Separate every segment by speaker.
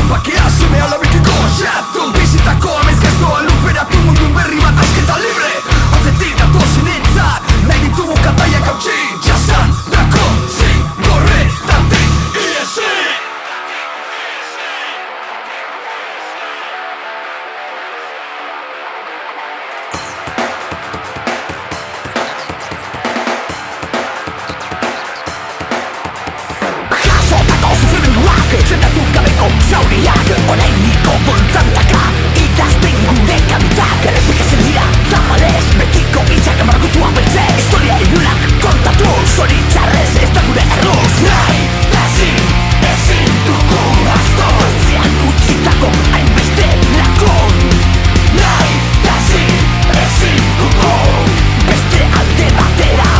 Speaker 1: bakea semea labekiko xatu bizitako amezgaztoa luperatu mundu berri bat asketa libre atzetik datozen entzat nahi ditugu kataiak hautsi jasan dako zingorretatik iesi. Zendatu gabeko zauriak orainiko bultzantaka idazten gure kamitak errepikatzen dira tamalez betiko hitzak margotua bertze historia ilunak kontatu zoritzarrez ez da gure erruz nahi ezin dugu asto zean utzitako hainbeste lakon nahi ezin dugu beste alde batera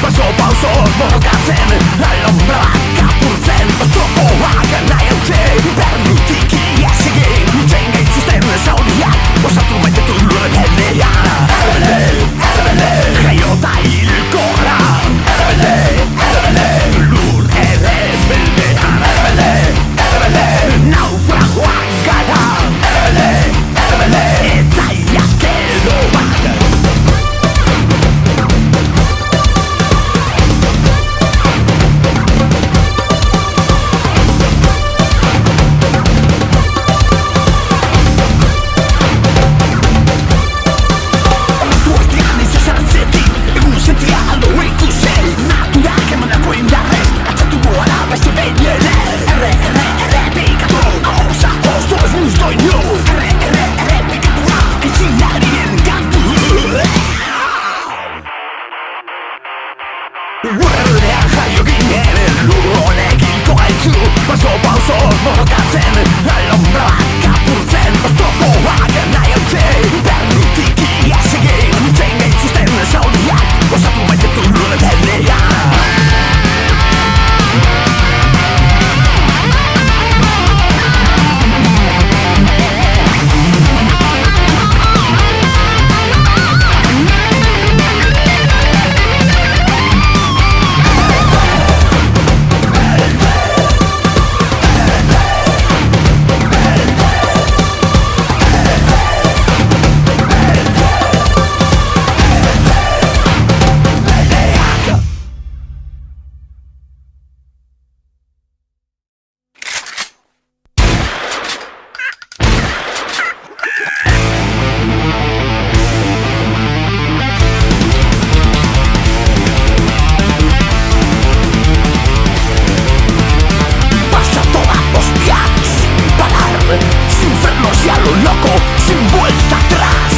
Speaker 1: Paso borrokatzen, alonbrak apurtzen Oztopoak nahi hautze, bernutik iaz egin Zein gaitzuzten zauriak, osatu maitetu lurren heldean Erbele, jaiota hilko gara Erbele, lur ere beldean Erbele, naufragoak gara Erbele, ezaiak edo bat Urrean jaio ginen, lurronekiko gaitzu Paso borrokatzen, alonbrak apurtzen Oztopoak nahi hautze, bernutik iaz egin Zein gaitzuzten zauriak, osatu maitetu lurren heldean Sin frenos y a lo loco, sin vuelta atrás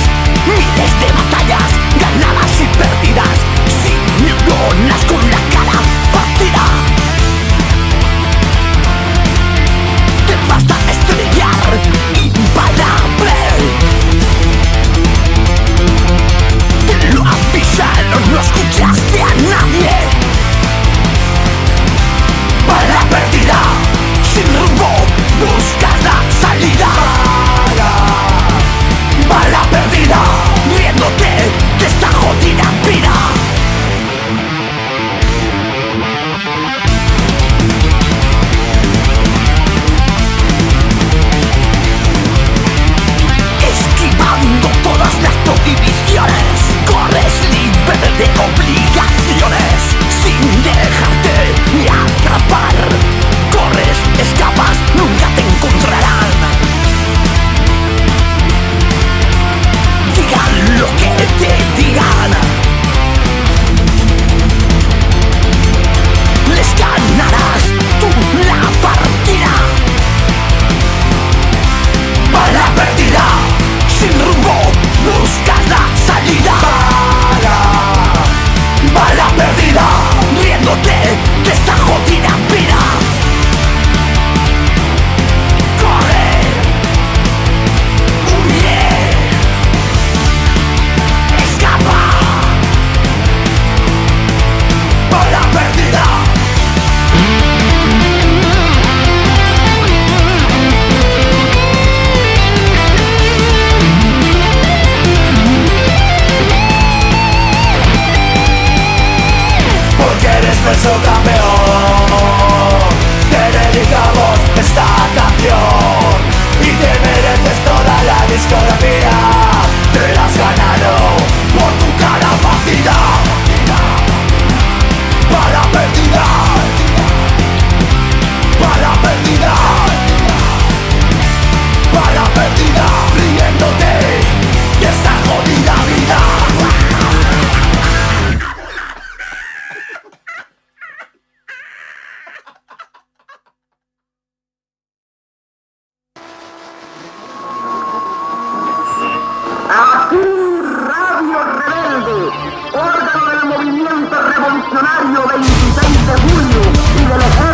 Speaker 1: Miles de batallas, ganadas y perdidas Sin neuronas con la cara partida Te basta estrellar, imparable Te lo avisaron, no escuchaste a nadie Bala perdida, sin rumbo, buscas la salida Bala perdida, riéndote de esta jodida vida Esquivando todas las prohibiciones Corres libre de obligaciones Sin dejarte ni atrapar Corres, escapas, nunca te encontrarán Digan lo que te digan Les ganarás tú la partida Bala perdida, sin rumbo, buscas la salida Bala perdida, riéndote de esta jodida vida Corre, huye, escapa Bala perdida Porque eres nuestro campeón Te dedicamos esta canción Y te mereces toda la discografía Te la has ganado por tu cara partida Bala perdida Bala perdida Bala perdida Riéndote de esta jodida vida
Speaker 2: órgano del movimiento revolucionario 26 de julio y del ejército